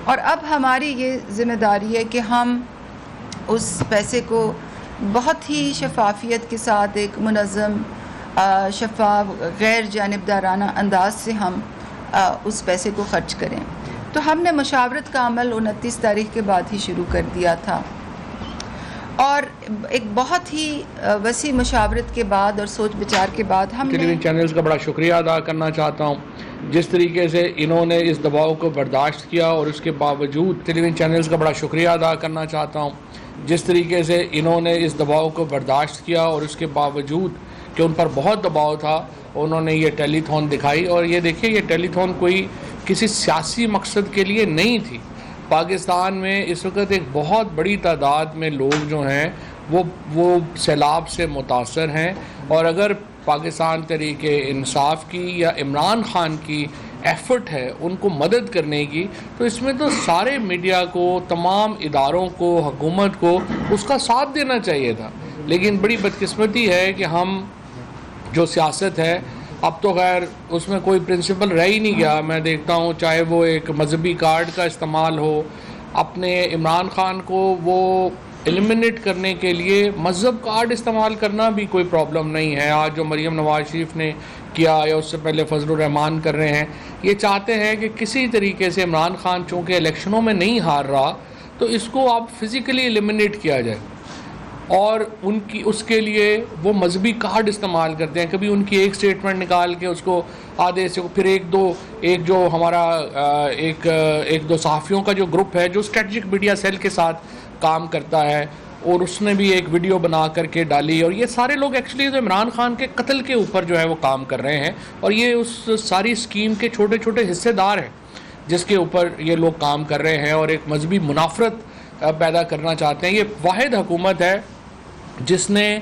اور اب ہماری یہ ذمہ داری ہے کہ ہم اس پیسے کو بہت ہی شفافیت کے ساتھ ایک منظم شفاف غیر جانبدارانہ انداز سے ہم اس پیسے کو خرچ کریں. تو ہم نے مشاورت کا عمل 29 تاریخ کے بعد ہی شروع کر دیا تھا، اور ایک بہت ہی وسیع مشاورت کے بعد اور سوچ بچار کے بعد ہم ٹیلی ویژن چینلز کا بڑا شکریہ ادا کرنا چاہتا ہوں جس طریقے سے انہوں نے اس دباؤ کو برداشت کیا، اور اس کے باوجود ٹیلی ویژن چینلز کا بڑا شکریہ ادا کرنا چاہتا ہوں جس طریقے سے انہوں نے اس دباؤ کو برداشت کیا، اور اس کے باوجود کہ ان پر بہت دباؤ تھا انہوں نے یہ ٹیلی تھون دکھائی. اور یہ دیکھیں یہ ٹیلی تھون کوئی کسی سیاسی مقصد کے لیے نہیں تھی. پاکستان میں اس وقت ایک بہت بڑی تعداد میں لوگ جو ہیں وہ سیلاب سے متاثر ہیں، اور اگر پاکستان تحریک انصاف کی یا عمران خان کی ایفرٹ ہے ان کو مدد کرنے کی، تو اس میں تو سارے میڈیا کو، تمام اداروں کو، حکومت کو اس کا ساتھ دینا چاہیے تھا. لیکن بڑی بدقسمتی ہے کہ ہم جو سیاست ہے اب تو خیر اس میں کوئی پرنسپل رہ ہی نہیں گیا. میں دیکھتا ہوں چاہے وہ ایک مذہبی کارڈ کا استعمال ہو، اپنے عمران خان کو وہ ایلیمنیٹ کرنے کے لیے مذہب کارڈ استعمال کرنا بھی کوئی پرابلم نہیں ہے. آج جو مریم نواز شریف نے کیا یا اس سے پہلے فضل الرحمان کر رہے ہیں، یہ چاہتے ہیں کہ کسی طریقے سے عمران خان چونکہ الیکشنوں میں نہیں ہار رہا تو اس کو آپ فزیکلی ایلیمنیٹ کیا جائے، اور اس کے لیے وہ مذہبی کارڈ استعمال کرتے ہیں. کبھی ان کی ایک سٹیٹمنٹ نکال کے اس کو آدھے سے، پھر ایک جو ہمارا ایک دو صحافیوں کا جو گروپ ہے جو اسٹریٹجک میڈیا سیل کے ساتھ کام کرتا ہے، اور اس نے بھی ایک ویڈیو بنا کر کے ڈالی. اور یہ سارے لوگ ایکچولی تو عمران خان کے قتل کے اوپر جو ہے وہ کام کر رہے ہیں، اور یہ اس ساری اسکیم کے چھوٹے چھوٹے حصے دار ہیں جس کے اوپر یہ لوگ کام کر رہے ہیں، اور ایک مذہبی منافرت پیدا کرنا چاہتے ہیں. یہ واحد حکومت ہے جس نے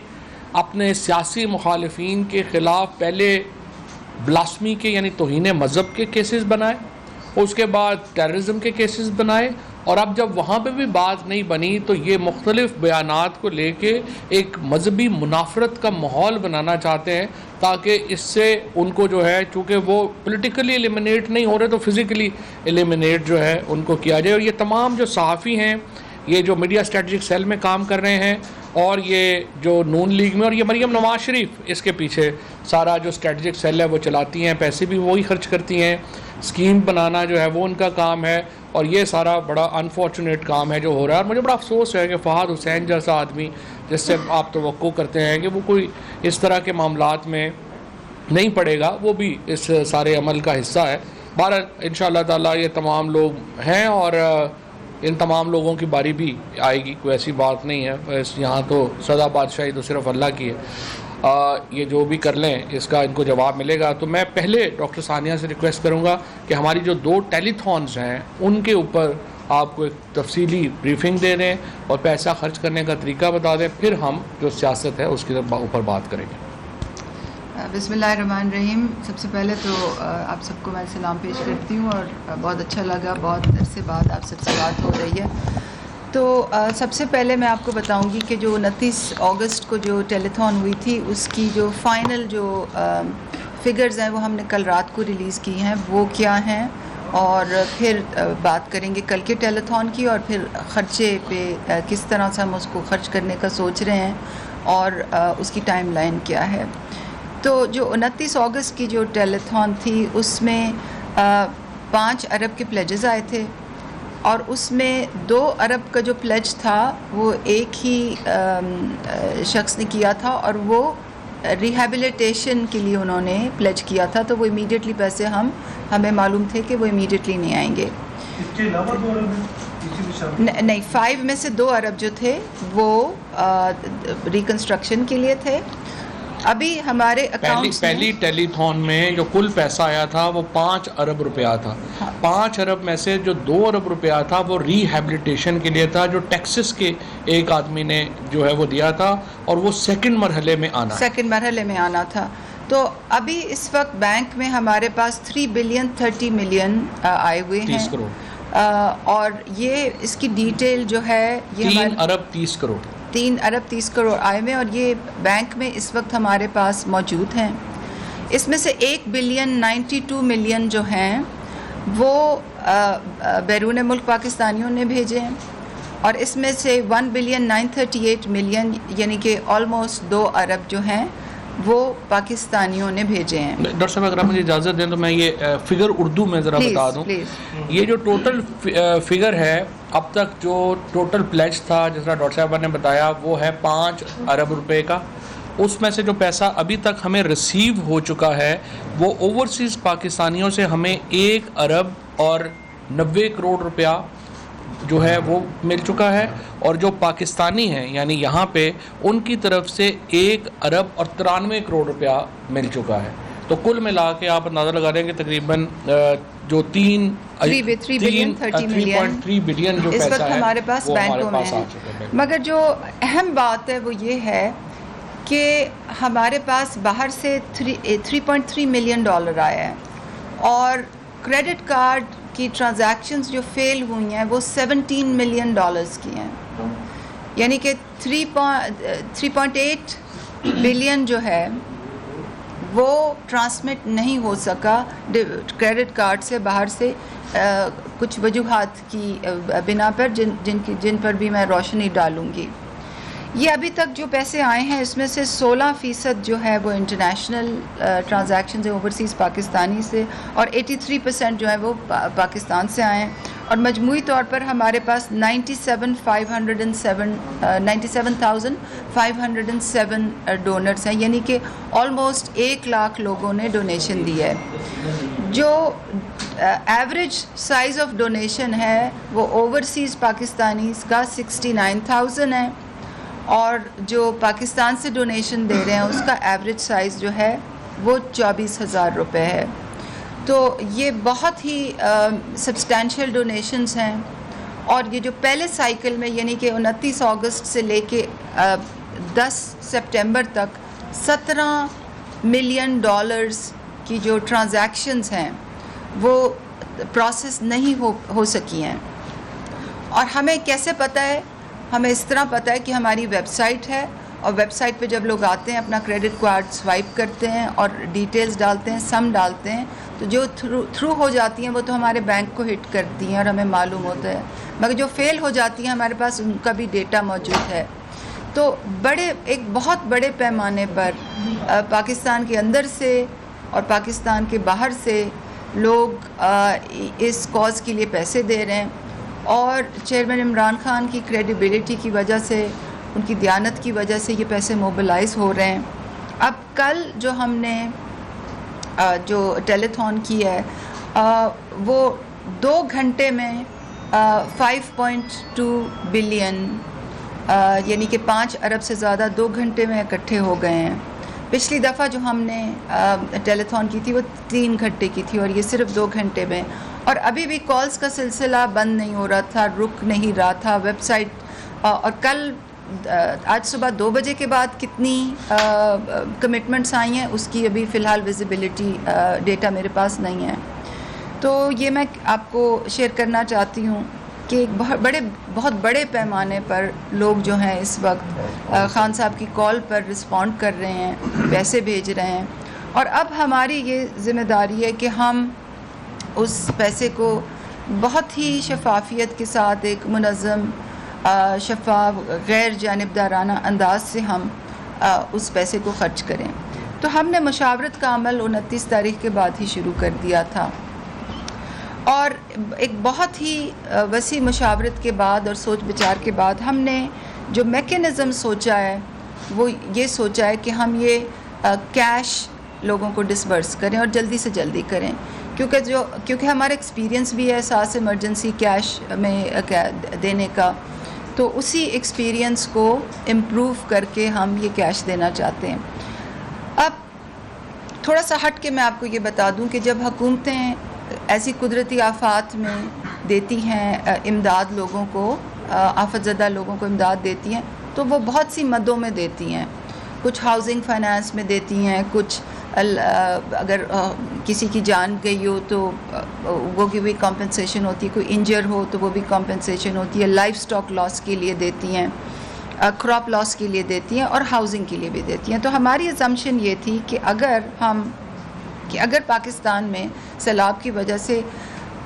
اپنے سیاسی مخالفین کے خلاف پہلے بلاسمی کے یعنی توہین مذہب کے کیسز بنائے، اس کے بعد ٹیررزم کے کیسز بنائے، اور اب جب وہاں پہ بھی بات نہیں بنی تو یہ مختلف بیانات کو لے کے ایک مذہبی منافرت کا ماحول بنانا چاہتے ہیں تاکہ اس سے ان کو جو ہے چونکہ وہ پولیٹیکلی ایلیمنیٹ نہیں ہو رہے تو فزیکلی ایلیمنیٹ جو ہے ان کو کیا جائے. اور یہ تمام جو صحافی ہیں، یہ جو میڈیا اسٹریٹجک سیل میں کام کر رہے ہیں، اور یہ جو نون لیگ میں، اور یہ مریم نواز شریف اس کے پیچھے سارا جو اسٹریٹجک سیل ہے وہ چلاتی ہیں، پیسے بھی وہی خرچ کرتی ہیں، اسکیم بنانا جو ہے وہ ان کا کام ہے. اور یہ سارا بڑا انفارچونیٹ کام ہے جو ہو رہا ہے. اور مجھے بڑا افسوس ہے کہ فہد حسین جیسا آدمی جس سے آپ توقع کرتے ہیں کہ وہ کوئی اس طرح کے معاملات میں نہیں پڑے گا، وہ بھی اس سارے عمل کا حصہ ہے. بہرحال انشاءاللہ تعالیٰ یہ تمام لوگ ہیں، اور ان تمام لوگوں کی باری بھی آئے گی، کوئی ایسی بات نہیں ہے. یہاں تو سدا بادشاہی تو صرف اللہ کی ہے. یہ جو بھی کر لیں اس کا ان کو جواب ملے گا. تو میں پہلے ڈاکٹر ثانیہ سے ریکویسٹ کروں گا کہ ہماری جو 2 ٹیلی تھونز ہیں ان کے اوپر آپ کو ایک تفصیلی بریفنگ دے دیں اور پیسہ خرچ کرنے کا طریقہ بتا دیں، پھر ہم جو سیاست ہے اس کے اوپر بات کریں گے. بسم اللہ الرحمن الرحیم. سب سے پہلے تو آپ سب کو میں سلام پیش کرتی ہوں، اور بہت اچھا لگا، بہت عرصے بعد آپ سب سے بات ہو رہی ہے. تو سب سے پہلے میں آپ کو بتاؤں گی کہ جو 29 اگست کو جو ٹیلی تھون ہوئی تھی اس کی جو فائنل جو فگرز ہیں وہ ہم نے کل رات کو ریلیز کی ہیں، وہ کیا ہیں، اور پھر بات کریں گے کل کے ٹیلی تھون کی، اور پھر خرچے پہ کس طرح سے ہم اس کو خرچ کرنے کا سوچ رہے ہیں، اور اس کی ٹائم لائن کیا ہے. تو جو 29 اگست کی جو ٹیلی تھون تھی اس میں 5 ارب کے پلیجز آئے تھے، اور اس میں 2 ارب کا جو پلیج تھا وہ ایک ہی شخص نے کیا تھا، اور وہ ریہیبلیٹیشن کے لیے انہوں نے پلیج کیا تھا. تو وہ امیڈیٹلی پیسے ہمیں معلوم تھے کہ وہ امیڈیٹلی نہیں آئیں گے. اس کے علاوہ 2 ارب نہیں، 5 میں سے 2 ارب جو تھے وہ ریکنسٹرکشن کے لیے تھے. ابھی ہمارے اکاؤنٹس پہلی ٹیلی تھون میں جو کل پیسہ آیا تھا وہ 5 ارب روپیہ تھا. 5 ارب میں سے جو 2 ارب روپیہ تھا وہ ریہیبلیٹیشن کے لیے تھا، جو ٹیکسس کے ایک آدمی نے جو ہے وہ دیا تھا، اور وہ سیکنڈ مرحلے میں آنا تھا. تو ابھی اس وقت بینک میں ہمارے پاس 3 بلین 30 ملین آئے ہوئے ہیں، 30 کروڑ، اور یہ اس کی ڈیٹیل جو ہے یہ 3 ارب 30 کروڑ 3 ارب 30 کروڑ آئے ہوئے، اور یہ بینک میں اس وقت ہمارے پاس موجود ہیں. اس میں سے 1 بلین 92 ملین جو ہیں وہ بیرون ملک پاکستانیوں نے بھیجے ہیں، اور اس میں سے 1,938,000,000 یعنی کہ آلموسٹ 2 ارب جو ہیں وہ پاکستانیوں نے بھیجے ہیں۔ ڈاکٹر صاحب اگر آپ مجھے اجازت دیں تو میں یہ فگر اردو میں ذرا بتا دوں۔ یہ جو ٹوٹل فگر ہے اب تک جو ٹوٹل پلیج تھا جس طرح ڈاکٹر صاحبہ نے بتایا وہ ہے 5 ارب روپے کا۔ اس میں سے جو پیسہ ابھی تک ہمیں ریسیو ہو چکا ہے وہ اوورسیز پاکستانیوں سے ہمیں 1 ارب اور 90 کروڑ روپیہ جو ہے وہ مل چکا ہے، اور جو پاکستانی ہیں یعنی یہاں پہ ان کی طرف سے 1 ارب اور 93 کروڑ روپیہ مل چکا ہے۔ تو کل ملا کے آپ اندازہ لگا دیں کہ تقریباً جو 3.3 بلین جو اس پیسہ وقت ہے ہمارے پاس وہ ہمارے بینکوں پاس میں آ ہے۔ چکا ہے۔ مگر جو اہم بات ہے وہ یہ ہے کہ ہمارے پاس باہر سے 3.3 ملین ڈالر آیا ہے، اور کریڈٹ کارڈ کی ٹرانزیکشنز جو فیل ہوئی ہیں وہ 17 ملین ڈالرز کی ہیں، یعنی کہ 3.8 بلین جو ہے وہ ٹرانسمٹ نہیں ہو سکا کریڈٹ کارڈ سے باہر سے، کچھ وجوہات کی بنا پر جن پر بھی میں روشنی ڈالوں گی۔ یہ ابھی تک جو پیسے آئے ہیں اس میں سے 16% جو ہے وہ انٹرنیشنل ٹرانزیکشنز ہیں اوورسیز پاکستانی سے، اور 83% جو ہے وہ پاکستان سے آئے ہیں، اور مجموعی طور پر ہمارے پاس 97,507 ڈونرز ہیں، یعنی کہ آلموسٹ 1 لاکھ لوگوں نے ڈونیشن دی ہے۔ جو ایوریج سائز آف ڈونیشن ہے وہ اوورسیز پاکستانیز کا 69,000 ہے، اور جو پاکستان سے ڈونیشن دے رہے ہیں اس کا ایوریج سائز جو ہے وہ 24,000 روپے ہے۔ تو یہ بہت ہی سبسٹینشیل ڈونیشنز ہیں، اور یہ جو پہلے سائیکل میں یعنی کہ 29 اگست سے لے کے 10 سپٹمبر تک 17 ملین ڈالرز کی جو ٹرانزیکشنز ہیں وہ پروسیس نہیں ہو سکی ہیں۔ اور ہمیں کیسے پتہ ہے؟ ہمیں اس طرح پتہ ہے کہ ہماری ویب سائٹ ہے، اور ویب سائٹ پہ جب لوگ آتے ہیں اپنا کریڈٹ کارڈ سوائپ کرتے ہیں اور ڈیٹیلز ڈالتے ہیں، سم ڈالتے ہیں، تو جو تھرو ہو جاتی ہیں وہ تو ہمارے بینک کو ہٹ کرتی ہیں اور ہمیں معلوم ہوتا ہے، مگر جو فیل ہو جاتی ہیں ہمارے پاس ان کا بھی ڈیٹا موجود ہے۔ تو ایک بہت بڑے پیمانے پر پاکستان کے اندر سے اور پاکستان کے باہر سے لوگ اس کاز کے لیے پیسے دے رہے ہیں، اور چیئرمین عمران خان کی کریڈیبلٹی کی وجہ سے، ان کی دیانت کی وجہ سے یہ پیسے موبلائز ہو رہے ہیں۔ اب کل جو ہم نے جو ٹیلی تھون کی ہے وہ 2 گھنٹے میں 5.2 بلین یعنی کہ 5 ارب سے زیادہ 2 گھنٹے میں اکٹھے ہو گئے ہیں۔ پچھلی دفعہ جو ہم نے ٹیلی تھون کی تھی وہ 3 گھنٹے کی تھی، اور یہ صرف 2 گھنٹے میں، اور ابھی بھی کالز کا سلسلہ بند نہیں ہو رہا تھا، رک نہیں رہا تھا۔ ویب سائٹ اور کل آج صبح 2 بجے کے بعد کتنی کمٹمنٹس آئی ہیں اس کی ابھی فی الحال ویزیبلٹی ڈیٹا میرے پاس نہیں ہے۔ تو یہ میں آپ کو شیئر کرنا چاہتی ہوں کہ ایک بہت بڑے پیمانے پر لوگ جو ہیں اس وقت خان صاحب کی کال پر رسپونڈ کر رہے ہیں، پیسے بھیج رہے ہیں، اور اب ہماری یہ ذمہ داری ہے کہ ہم اس پیسے کو بہت ہی شفافیت کے ساتھ ایک منظم، شفاف، غیر جانبدارانہ انداز سے ہم اس پیسے کو خرچ کریں۔ تو ہم نے مشاورت کا عمل 29 تاریخ کے بعد ہی شروع کر دیا تھا، اور ایک بہت ہی وسیع مشاورت کے بعد اور سوچ بچار کے بعد ہم نے جو میکینزم سوچا ہے وہ یہ سوچا ہے کہ ہم یہ کیش لوگوں کو ڈسبرس کریں اور جلدی سے جلدی کریں، کیونکہ ہمارا ایکسپیرینس بھی ہے ساتھ ایمرجنسی کیش میں دینے کا، تو اسی ایکسپیرینس کو امپروو کر کے ہم یہ کیش دینا چاہتے ہیں۔ اب تھوڑا سا ہٹ کے میں آپ کو یہ بتا دوں کہ جب حکومتیں ایسی قدرتی آفات میں دیتی ہیں امداد لوگوں کو، آفت زدہ لوگوں کو امداد دیتی ہیں، تو وہ بہت سی مدوں میں دیتی ہیں، کچھ ہاؤسنگ فائنانس میں دیتی ہیں، کچھ اگر کسی کی جان گئی ہو تو وہ کی بھی کمپنسیشن ہوتی ہے، کوئی انجر ہو تو وہ بھی کمپنسیشن ہوتی ہے، لائف سٹاک لاس کے لیے دیتی ہیں، کراپ لاس کے لیے دیتی ہیں، اور ہاؤسنگ کے لیے بھی دیتی ہیں۔ تو ہماری اسمپشن یہ تھی کہ اگر پاکستان میں سیلاب کی وجہ سے